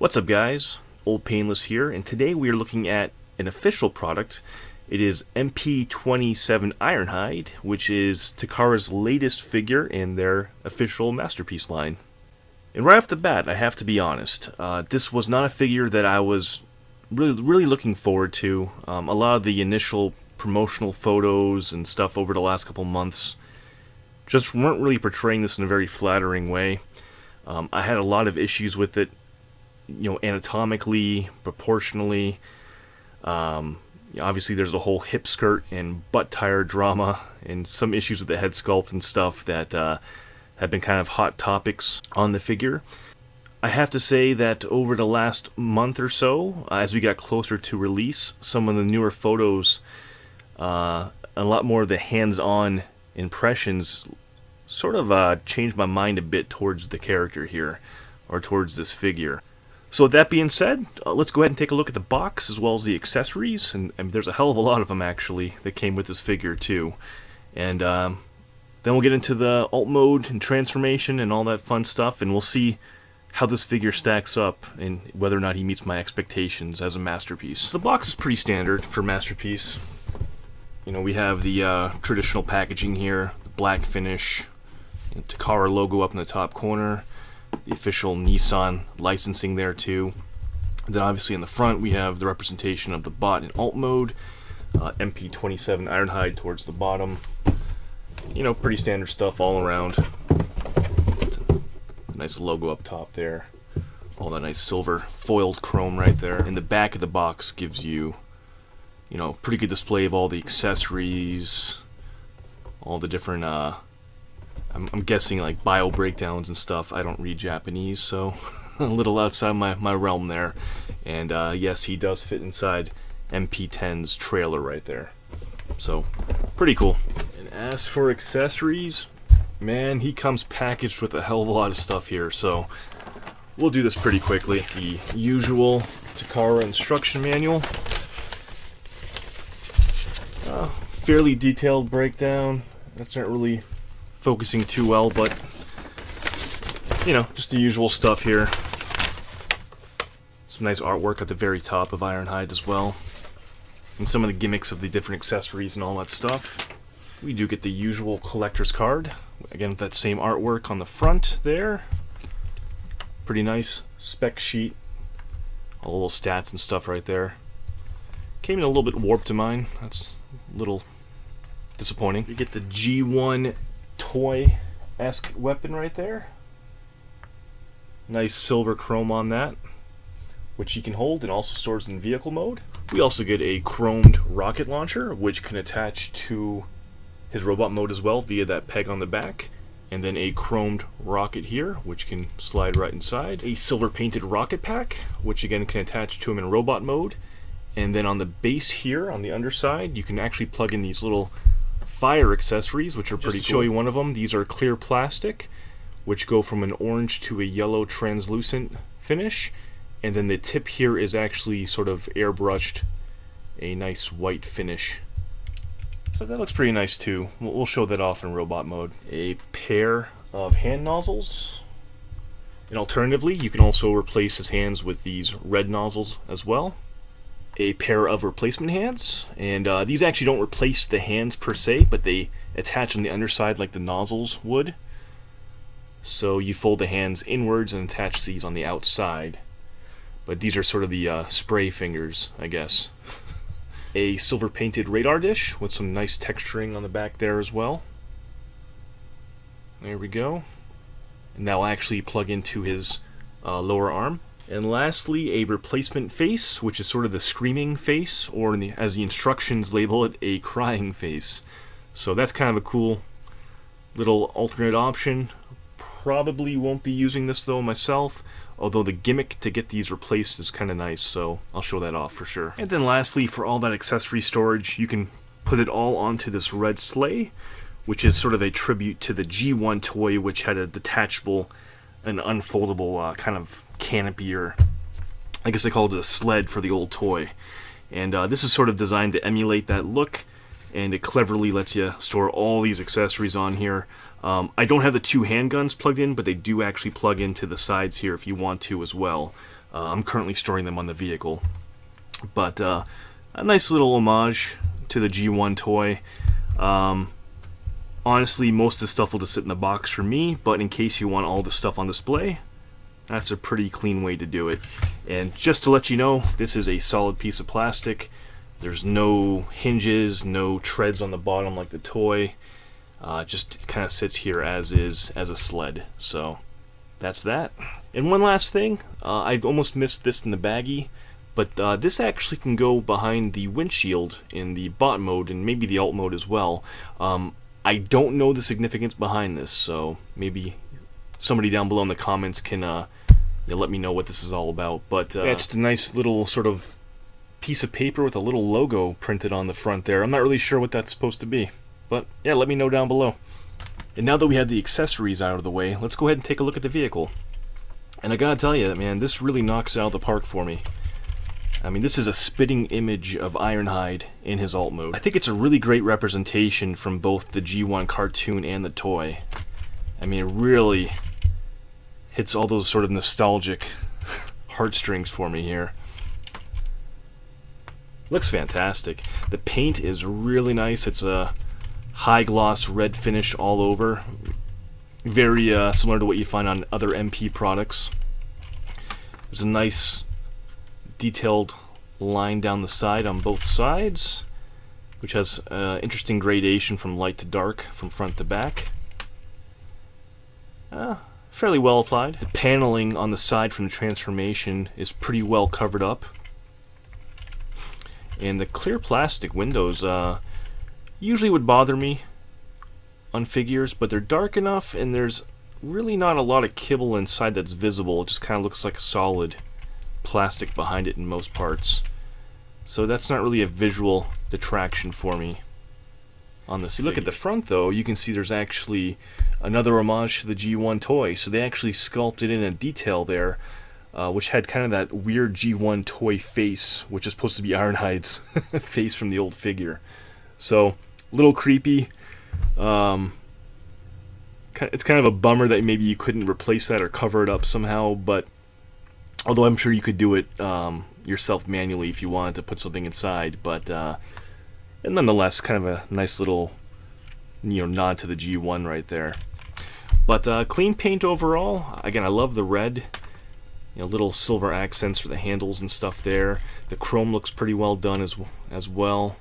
What's up, guys? Old Painless here, and today we are looking at an official product. It is MP-27 Ironhide, which is Takara's latest figure in their official Masterpiece line. And right off the bat, I have to be honest, this was not a figure that I was really looking forward to. A lot of the initial promotional photos and stuff over the last couple months just weren't really portraying this in a very flattering way. I had a lot of issues with it, anatomically, proportionally. Obviously there's the whole hip skirt and butt tire drama and some issues with the head sculpt and stuff that have been kind of hot topics on the figure. I have to say that over the last month or so, as we got closer to release, some of the newer photos, a lot more of the hands-on impressions sort of changed my mind a bit towards the character here, or towards this figure. So with that being said, let's go ahead and take a look at the box as well as the accessories, and there's a hell of a lot of them actually that came with this figure too. And then we'll get into the alt mode and transformation and all that fun stuff, and we'll see how this figure stacks up and whether or not he meets my expectations as a Masterpiece. The box is pretty standard for Masterpiece. We have the traditional packaging here, the black finish, Takara logo up in the top corner, the official Nissan licensing there too. And then obviously in the front we have the representation of the bot in alt mode, MP-27 Ironhide towards the bottom. Pretty standard stuff all around. Nice logo up top there. All that nice silver foiled chrome right there. And the back of the box gives you, pretty good display of all the accessories, all the different, I'm guessing like bio breakdowns and stuff. I don't read Japanese, so a little outside my realm there. And yes, he does fit inside MP10's trailer right there. So, pretty cool. And as for accessories, man, he comes packaged with a hell of a lot of stuff here, so we'll do this pretty quickly. The usual Takara instruction manual. Fairly detailed breakdown. That's not really focusing too well, but just the usual stuff here. Some nice artwork at the very top of Ironhide as well, and some of the gimmicks of the different accessories and all that stuff. We do get the usual collector's card, again with that same artwork on the front there. Pretty nice spec sheet, all the little stats and stuff right there. Came in a little bit warped to mine, that's a little disappointing. You get the G1 toy-esque weapon right there. Nice silver chrome on that, which he can hold and also stores in vehicle mode. We also get a chromed rocket launcher, which can attach to his robot mode as well via that peg on the back. And then a chromed rocket here, which can slide right inside. A silver painted rocket pack, which again can attach to him in robot mode. And then on the base here, on the underside, you can actually plug in these little fire accessories, which are pretty cool. Show you one of them. These are clear plastic, which go from an orange to a yellow translucent finish, and then the tip here is actually sort of airbrushed a nice white finish. So that looks pretty nice too. We'll show that off in robot mode. A pair of hand nozzles, and alternatively you can also replace his hands with these red nozzles as well. A pair of replacement hands, and these actually don't replace the hands per se, but they attach on the underside like the nozzles would. So you fold the hands inwards and attach these on the outside, but these are sort of the spray fingers, I guess. A silver painted radar dish with some nice texturing on the back there as well. There we go. And that will actually plug into his lower arm. And lastly, a replacement face, which is sort of the screaming face, or as the instructions label it, a crying face. So that's kind of a cool little alternate option. Probably won't be using this though myself, although the gimmick to get these replaced is kind of nice, so I'll show that off for sure. And then lastly, for all that accessory storage, you can put it all onto this red sleigh, which is sort of a tribute to the G1 toy, which had a detachable and unfoldable kind of canopy, or I guess they called it a sled for the old toy. And this is sort of designed to emulate that look, and it cleverly lets you store all these accessories on here. I don't have the two handguns plugged in, but they do actually plug into the sides here if you want to as well. I'm currently storing them on the vehicle. But a nice little homage to the G1 toy. Honestly, most of the stuff will just sit in the box for me, but in case you want all the stuff on display, that's a pretty clean way to do it. And just to let you know, this is a solid piece of plastic. There's no hinges, no treads on the bottom like the toy. Just kind of sits here as is, as a sled. So that's that. And one last thing, I've almost missed this in the baggie, but this actually can go behind the windshield in the bot mode and maybe the alt mode as well. I don't know the significance behind this, so maybe somebody down below in the comments can let me know what this is all about. But yeah, it's just a nice little sort of piece of paper with a little logo printed on the front there. I'm not really sure what that's supposed to be, but yeah, let me know down below. And now that we have the accessories out of the way, let's go ahead and take a look at the vehicle. And I gotta tell you, man, this really knocks it out of the park for me. I mean, this is a spitting image of Ironhide in his alt mode. I think it's a really great representation from both the G1 cartoon and the toy. I mean, it really hits all those sort of nostalgic heartstrings for me here. Looks fantastic. The paint is really nice. It's a high gloss red finish all over. Very similar to what you find on other MP products. There's a nice detailed line down the side on both sides, which has interesting gradation from light to dark, from front to back. Fairly well applied. The paneling on the side from the transformation is pretty well covered up. And the clear plastic windows usually would bother me on figures, but they're dark enough and there's really not a lot of kibble inside that's visible. It just kind of looks like a solid plastic behind it in most parts. So that's not really a visual detraction for me on this. If you look at the front though, you can see there's actually another homage to the G1 toy. So they actually sculpted in a detail there, which had kind of that weird G1 toy face, which is supposed to be Ironhide's face from the old figure. So, a little creepy. It's kind of a bummer that maybe you couldn't replace that or cover it up somehow, but although I'm sure you could do it yourself manually if you wanted to put something inside, but and nonetheless, kind of a nice little nod to the G1 right there. But clean paint overall. Again, I love the red. Little silver accents for the handles and stuff there. The chrome looks pretty well done as well.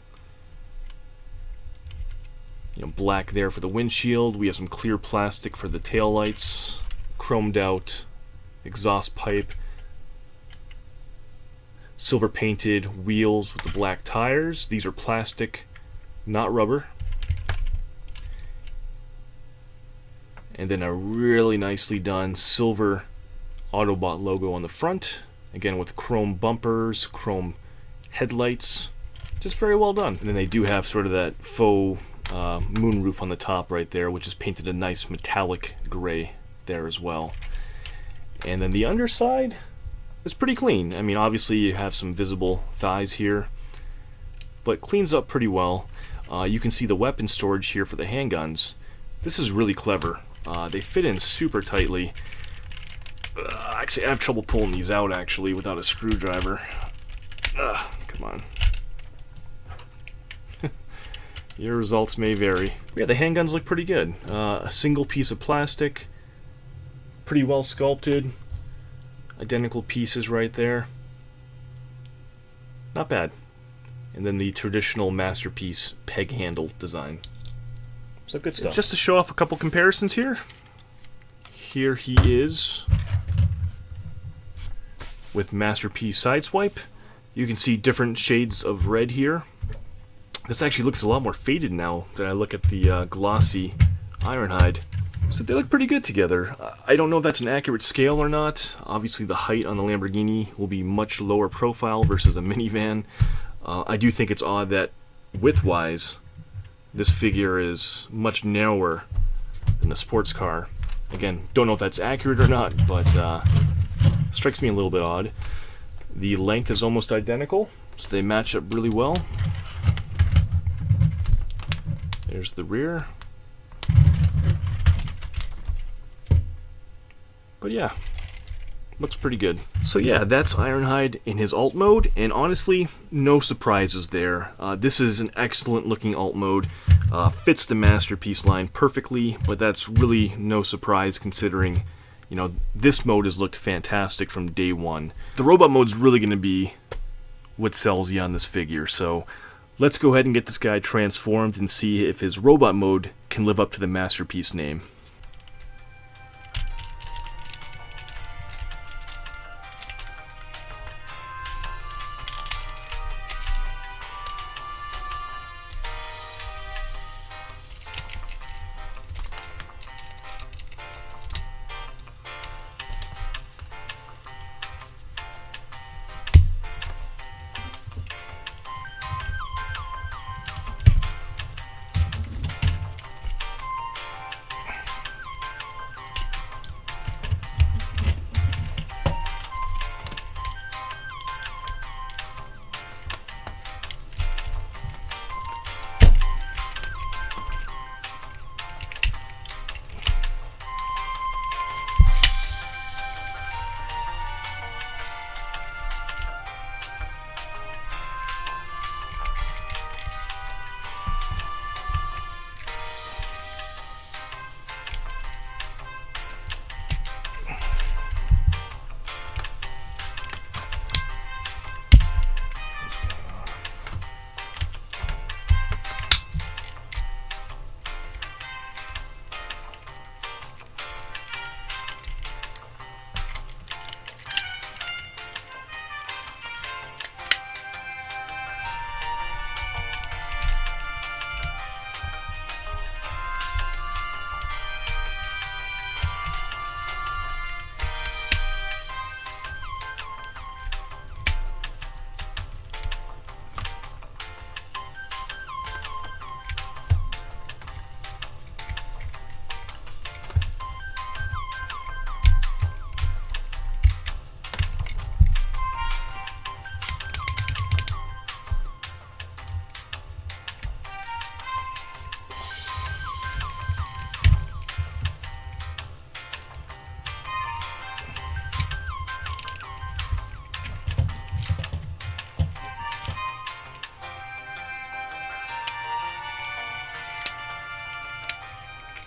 Black there for the windshield. We have some clear plastic for the tail lights. Chromed out exhaust pipe. Silver painted wheels with the black tires. These are plastic, not rubber. And then a really nicely done silver Autobot logo on the front, again with chrome bumpers, chrome headlights, just very well done. And then they do have sort of that faux moonroof on the top right there, which is painted a nice metallic gray there as well. And then the underside is pretty clean. I mean, obviously you have some visible thighs here, but cleans up pretty well. You can see the weapon storage here for the handguns. This is really clever. They fit in super tightly. Actually, I have trouble pulling these out, actually, without a screwdriver. Come on. Your results may vary. Yeah, the handguns look pretty good. A single piece of plastic, pretty well sculpted. Identical pieces right there. Not bad. And then the traditional Masterpiece peg handle design. So good stuff. Just to show off a couple comparisons here. Here he is with Masterpiece Sideswipe. You can see different shades of red here. This actually looks a lot more faded now that I look at the glossy Ironhide. So they look pretty good together. I don't know if that's an accurate scale or not. Obviously the height on the Lamborghini will be much lower profile versus a minivan. I do think it's odd that width-wise this figure is much narrower than a sports car. Again, don't know if that's accurate or not, but strikes me a little bit odd. The length is almost identical, so they match up really well. There's the rear. But yeah, looks pretty good. So yeah, that's Ironhide in his alt mode, and honestly, no surprises there. This is an excellent looking alt mode. Fits the Masterpiece line perfectly, but that's really no surprise considering, you know, this mode has looked fantastic from day one. The robot mode's really going to be what sells you on this figure, so let's go ahead and get this guy transformed and see if his robot mode can live up to the Masterpiece name.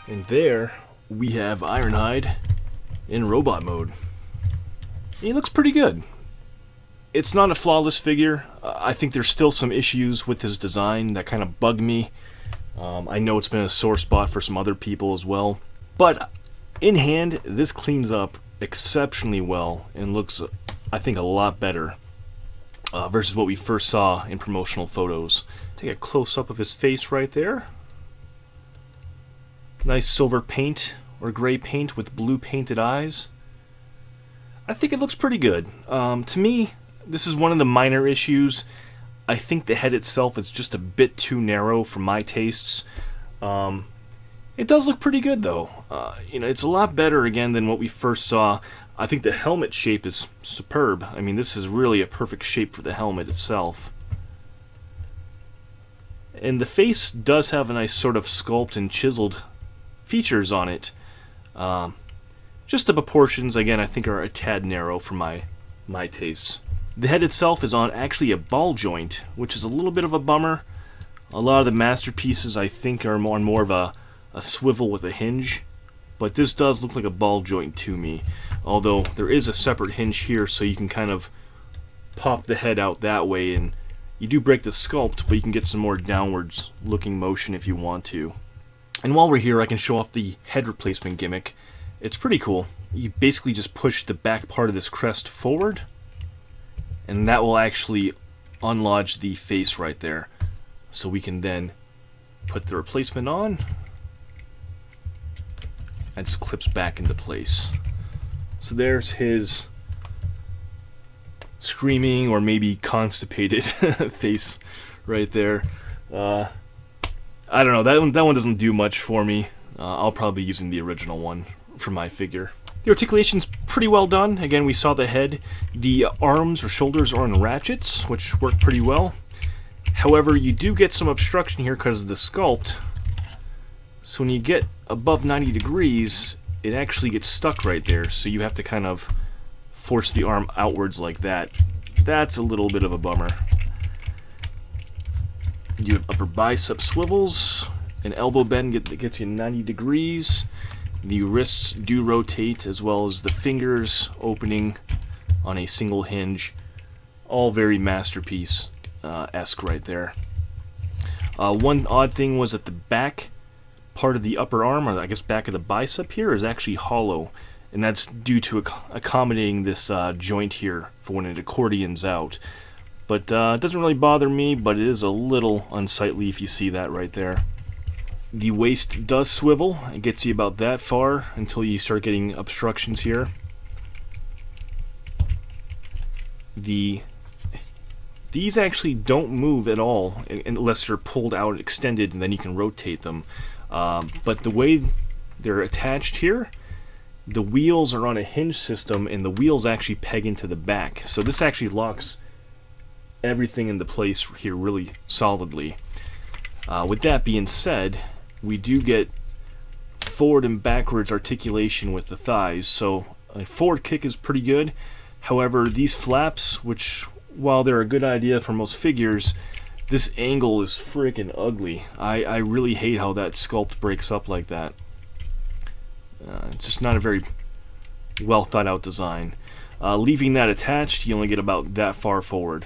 And there we have Ironhide in robot mode. He looks pretty good. It's not a flawless figure. I think there's still some issues with his design that kind of bug me. I know it's been a sore spot for some other people as well. But in hand, this cleans up exceptionally well and looks, I think, a lot better versus what we first saw in promotional photos. Take a close-up of his face right there. Nice silver paint or gray paint with blue painted eyes. I think it looks pretty good. To me, this is one of the minor issues. I think the head itself is just a bit too narrow for my tastes. It does look pretty good though. You know, it's a lot better again than what we first saw. I think the helmet shape is superb. I mean, this is really a perfect shape for the helmet itself. And the face does have a nice sort of sculpt and chiseled features on it. Just the proportions, again, I think are a tad narrow for my tastes. The head itself is on actually a ball joint, which is a little bit of a bummer. A lot of the Masterpieces, I think, are more of a swivel with a hinge, but this does look like a ball joint to me. Although there is a separate hinge here, so you can kind of pop the head out that way, and you do break the sculpt, but you can get some more downwards looking motion if you want to. And while we're here, I can show off the head replacement gimmick. It's pretty cool. You basically just push the back part of this crest forward, and that will actually unlodge the face right there. So we can then put the replacement on, and it just clips back into place. So there's his screaming or maybe constipated face right there. I don't know, that one doesn't do much for me. I'll probably be using the original one for my figure. The articulation's pretty well done. Again, we saw the head. The arms or shoulders are on ratchets, which work pretty well. However, you do get some obstruction here because of the sculpt. So when you get above 90 degrees, it actually gets stuck right there, so you have to kind of force the arm outwards like that. That's a little bit of a bummer. You have upper bicep swivels, an elbow bend that gets you 90 degrees. The wrists do rotate, as well as the fingers opening on a single hinge. All very masterpiece-esque right there. One odd thing was that the back part of the upper arm, or I guess back of the bicep here, is actually hollow. And that's due to accommodating this joint here for when it accordions out. But it doesn't really bother me, but it is a little unsightly if you see that right there. The waist does swivel. It gets you about that far until you start getting obstructions here. These actually don't move at all unless they're pulled out and extended, and then you can rotate them. But the way they're attached here, the wheels are on a hinge system, and the wheels actually peg into the back. So this actually locks everything into place here really solidly. With that being said, we do get forward and backwards articulation with the thighs. So a forward kick is pretty good. However, these flaps, which while they're a good idea for most figures, this angle is freaking ugly. I really hate how that sculpt breaks up like that. It's just not a very well thought out design. Leaving that attached, you only get about that far forward.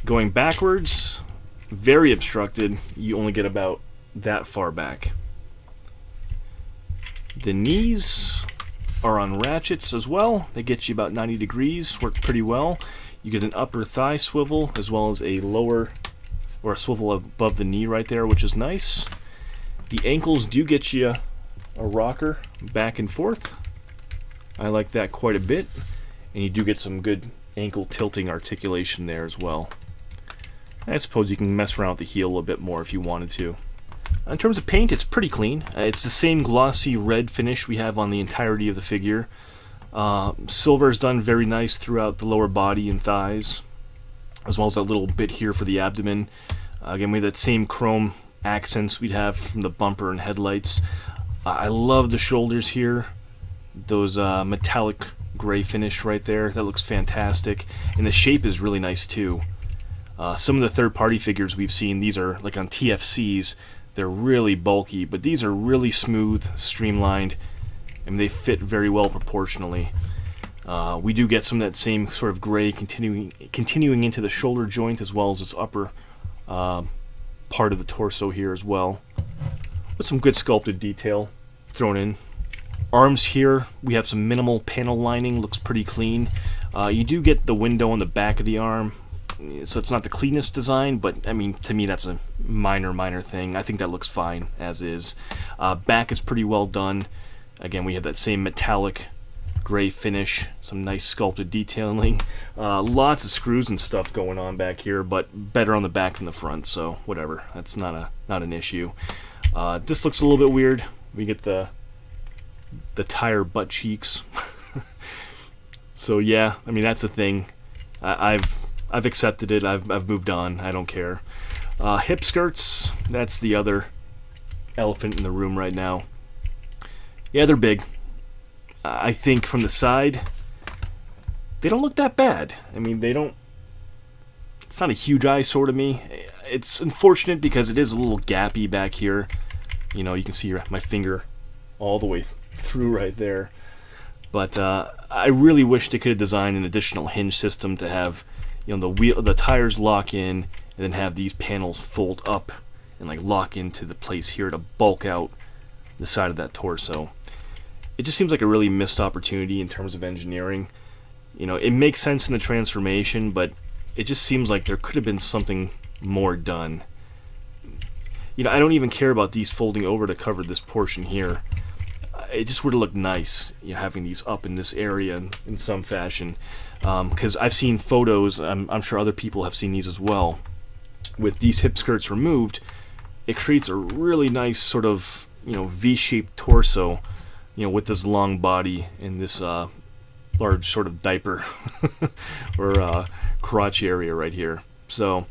Going backwards, very obstructed, you only get about that far back. The knees are on ratchets as well. They get you about 90 degrees, work pretty well. You get an upper thigh swivel as well as a lower, or a swivel above the knee right there, which is nice. The ankles do get you a rocker back and forth. I like that quite a bit. And you do get some good ankle tilting articulation there as well. I suppose you can mess around with the heel a bit more if you wanted to. In terms of paint, it's pretty clean. It's the same glossy red finish we have on the entirety of the figure. Silver is done very nice throughout the lower body and thighs, as well as that little bit here for the abdomen. Again, we have that same chrome accents we'd have from the bumper and headlights. I love the shoulders here. Those metallic gray finish right there. That looks fantastic. And the shape is really nice too. Some of the third-party figures we've seen, these are like on TFCs, they're really bulky, but these are really smooth, streamlined, and they fit very well proportionally. We do get some of that same sort of gray continuing into the shoulder joint, as well as this upper part of the torso here as well, with some good sculpted detail thrown in. Arms here, we have some minimal panel lining, looks pretty clean. You do get the window on the back of the arm, so it's not the cleanest design, but I mean, to me that's a minor thing. I think that looks fine as is. Back is pretty well done. Again, we have that same metallic gray finish, some nice sculpted detailing. Lots of screws and stuff going on back here, but better on the back than the front, so whatever. That's not an issue. This looks a little bit weird. We get the tire butt cheeks. So yeah, I mean, that's a thing. I've accepted it. I've moved on. I don't care. Hip skirts, that's the other elephant in the room right now. Yeah, they're big. I think from the side, they don't look that bad. I mean, they don't... It's not a huge eyesore to me. It's unfortunate because it is a little gappy back here. You know, you can see my finger all the way through right there. But I really wish they could have designed an additional hinge system to have, you know, the tires lock in, and then have these panels fold up and like lock into the place here to bulk out the side of that torso. It just seems like a really missed opportunity in terms of engineering. You know, it makes sense in the transformation, but it just seems like there could have been something more done. You know, I don't even care about these folding over to cover this portion here. It just would have looked nice, you know, having these up in this area in some fashion. Because I've seen photos, I'm sure other people have seen these as well, with these hip skirts removed. It creates a really nice sort of, you know, V-shaped torso, you know, with this long body and this large sort of diaper or crotch area right here. So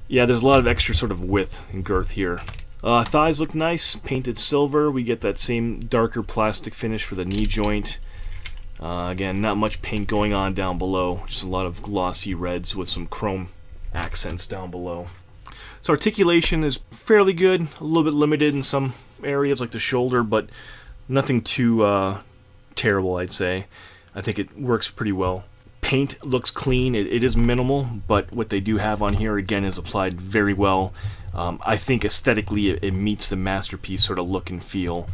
yeah, there's a lot of extra sort of width and girth here. Thighs look nice, painted silver. We get that same darker plastic finish for the knee joint. Again, not much paint going on down below, just a lot of glossy reds with some chrome accents down below. So articulation is fairly good, a little bit limited in some areas like the shoulder, but nothing too terrible, I'd say. I think it works pretty well. Paint looks clean. It is minimal, but what they do have on here, again, is applied very well. I think aesthetically it meets the Masterpiece sort of look and feel.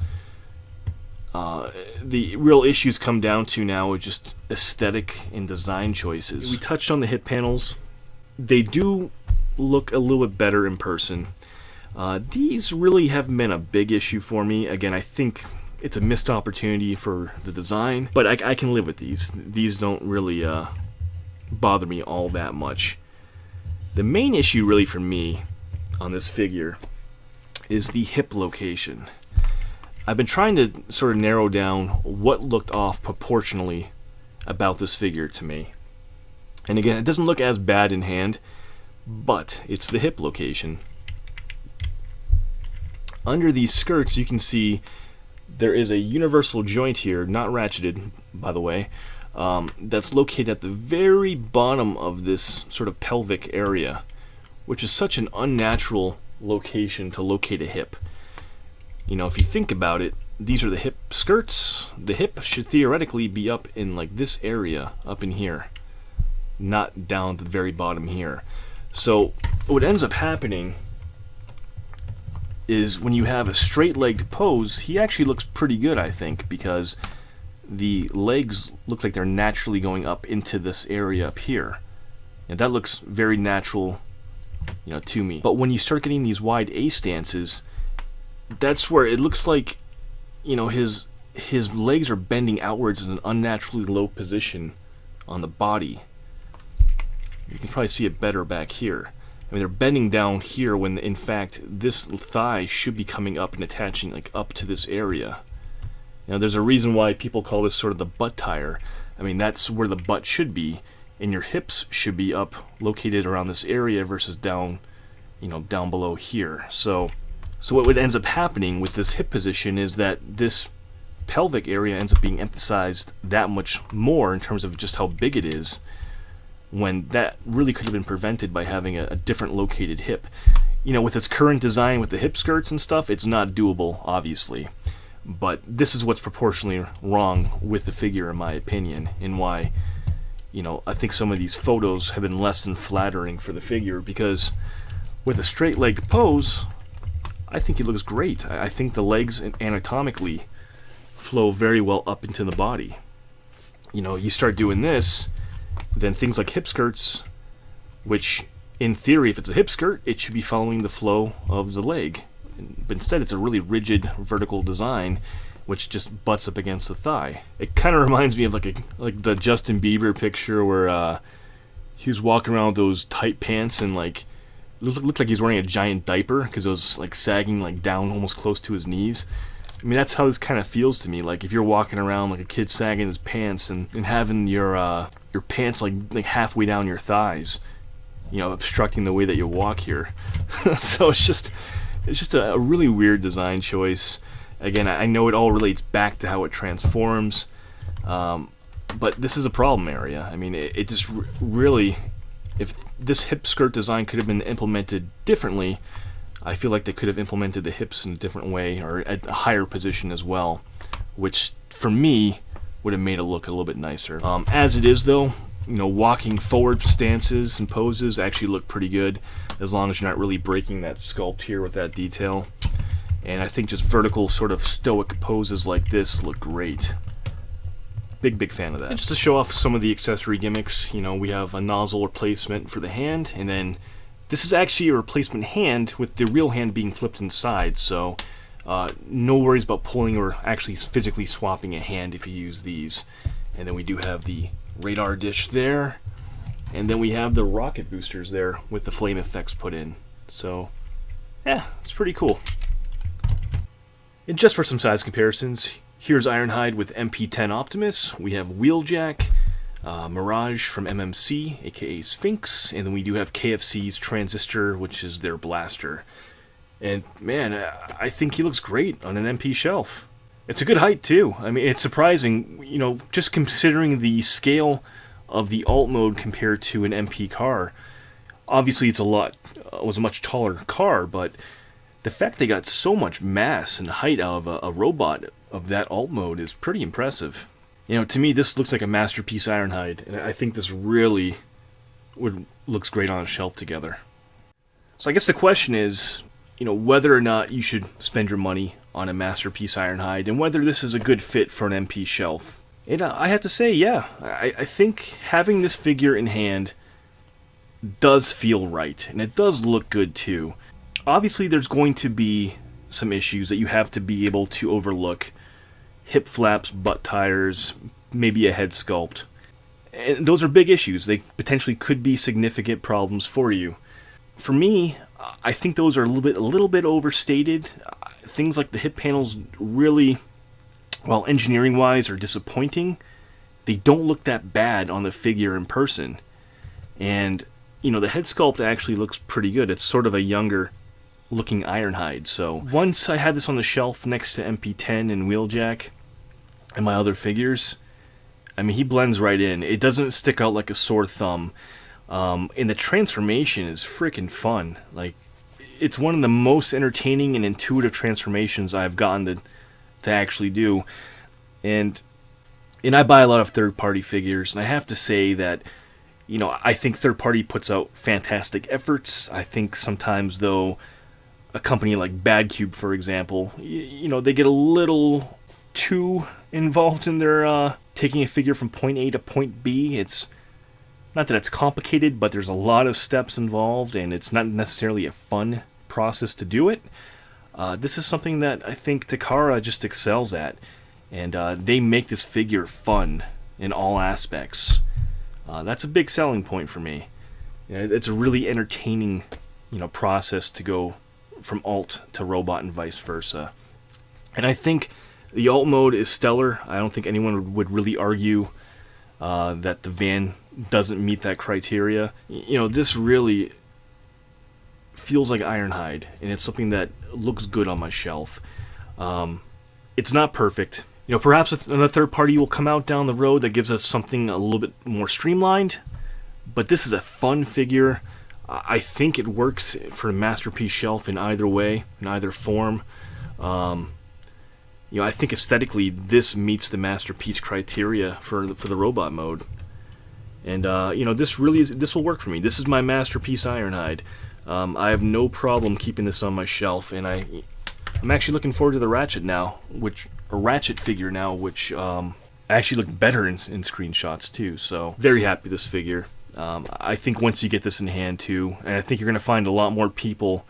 The real issues come down to now is just aesthetic and design choices. We touched on the hip panels. They do look a little bit better in person. These really haven't been a big issue for me. Again, I think it's a missed opportunity for the design, but I can live with these. These don't really bother me all that much. The main issue really for me on this figure is the hip location. I've been trying to sort of narrow down what looked off proportionally about this figure to me. And again, it doesn't look as bad in hand, but it's the hip location. Under these skirts, you can see there is a universal joint here, not ratcheted, by the way, that's located at the very bottom of this sort of pelvic area, which is such an unnatural location to locate a hip. You know, if you think about it, these are the hip skirts. The hip should theoretically be up in like this area, up in here, not down at the very bottom here. So what ends up happening is when you have a straight-legged pose, he actually looks pretty good, I think, because the legs look like they're naturally going up into this area up here. And that looks very natural, you know, to me. But when you start getting these wide A stances, that's where it looks like, you know, his legs are bending outwards in an unnaturally low position on the body. You can probably see it better back here. I mean, they're bending down here when, in fact, this thigh should be coming up and attaching like up to this area. You know, there's a reason why people call this sort of the butt tire. I mean, that's where the butt should be, and your hips should be up, located around this area versus down, you know, down below here. So what ends up happening with this hip position is that this pelvic area ends up being emphasized that much more in terms of just how big it is, when that really could have been prevented by having a different located hip. You know, with its current design with the hip skirts and stuff, it's not doable, obviously. But this is what's proportionally wrong with the figure, in my opinion, and why, you know, I think some of these photos have been less than flattering for the figure, because with a straight leg pose, I think he looks great. I think the legs anatomically flow very well up into the body. You know, you start doing this, then things like hip skirts, which in theory, if it's a hip skirt, it should be following the flow of the leg. But instead, it's a really rigid vertical design, which just butts up against the thigh. It kind of reminds me of like the Justin Bieber picture where he was walking around with those tight pants and like looked like he was wearing a giant diaper because it was like sagging like down almost close to his knees. I mean, that's how this kind of feels to me. Like if you're walking around like a kid sagging his pants and having your pants like halfway down your thighs, you know, obstructing the way that you walk here. So it's just a really weird design choice. Again, I know it all relates back to how it transforms, but this is a problem area. I mean, it just really, if this hip skirt design could have been implemented differently, I feel like they could have implemented the hips in a different way or at a higher position as well, which for me would have made it look a little bit nicer. As it is though, you know, walking forward stances and poses actually look pretty good as long as you're not really breaking that sculpt here with that detail. And I think just vertical sort of stoic poses like this look great. Big fan of that. And just to show off some of the accessory gimmicks, you know, we have a nozzle replacement for the hand, and then this is actually a replacement hand with the real hand being flipped inside, so no worries about pulling or actually physically swapping a hand if you use these. And then we do have the radar dish there, and then we have the rocket boosters there with the flame effects put in. So yeah, it's pretty cool. And just for some size comparisons, here's Ironhide with MP-10 Optimus. We have Wheeljack, Mirage from MMC, aka Sphinx, and then we do have KFC's Transistor, which is their blaster. And man, I think he looks great on an MP shelf. It's a good height too. I mean, it's surprising, you know, just considering the scale of the alt mode compared to an MP car. Obviously, it was a much taller car, but the fact they got so much mass and height out of a robot of that alt mode is pretty impressive. You know, to me, this looks like a masterpiece Ironhide, and I think this really looks great on a shelf together. So I guess the question is, you know, whether or not you should spend your money on a masterpiece Ironhide, and whether this is a good fit for an MP shelf. And I have to say, yeah, I think having this figure in hand does feel right, and it does look good too. Obviously, there's going to be some issues that you have to be able to overlook. Hip flaps, butt tires, maybe a head sculpt. And those are big issues. They potentially could be significant problems for you. For me, I think those are a little bit overstated. Things like the hip panels really, well, engineering-wise, are disappointing. They don't look that bad on the figure in person. And, you know, the head sculpt actually looks pretty good. It's sort of a younger looking Ironhide. So once I had this on the shelf next to MP-10 and Wheeljack and my other figures, I mean, he blends right in. It doesn't stick out like a sore thumb. And the transformation is freaking fun. Like, it's one of the most entertaining and intuitive transformations I've gotten to actually do. And I buy a lot of third-party figures, and I have to say that, you know, I think third-party puts out fantastic efforts. I think sometimes, though, a company like Badcube, for example, you know, they get a little too involved in their taking a figure from point A to point B. It's not that it's complicated, but there's a lot of steps involved, and it's not necessarily a fun process to do it. This is something that I think Takara just excels at, and they make this figure fun in all aspects. That's a big selling point for me. You know, it's a really entertaining, you know, process to go from alt to robot and vice versa. And I think the alt mode is stellar. I don't think anyone would really argue that the van doesn't meet that criteria. You know, this really feels like Ironhide, and it's something that looks good on my shelf. It's not perfect. You know, perhaps another third party will come out down the road that gives us something a little bit more streamlined, but this is a fun figure. I think it works for a masterpiece shelf in either way, in either form. You know, I think aesthetically this meets the masterpiece criteria for the robot mode. And you know, this will work for me. This is my masterpiece Ironhide. I have no problem keeping this on my shelf, and I'm actually looking forward to the Ratchet figure now, which actually looked better in screenshots too. So very happy with this figure. I think once you get this in hand too, and I think you're going to find a lot more people,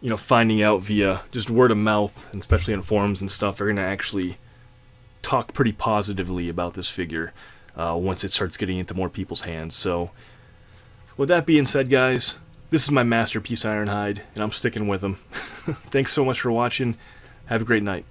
you know, finding out via just word of mouth, and especially on forums and stuff, are going to actually talk pretty positively about this figure once it starts getting into more people's hands. So with that being said, guys, this is my masterpiece Ironhide, and I'm sticking with him. Thanks so much for watching. Have a great night.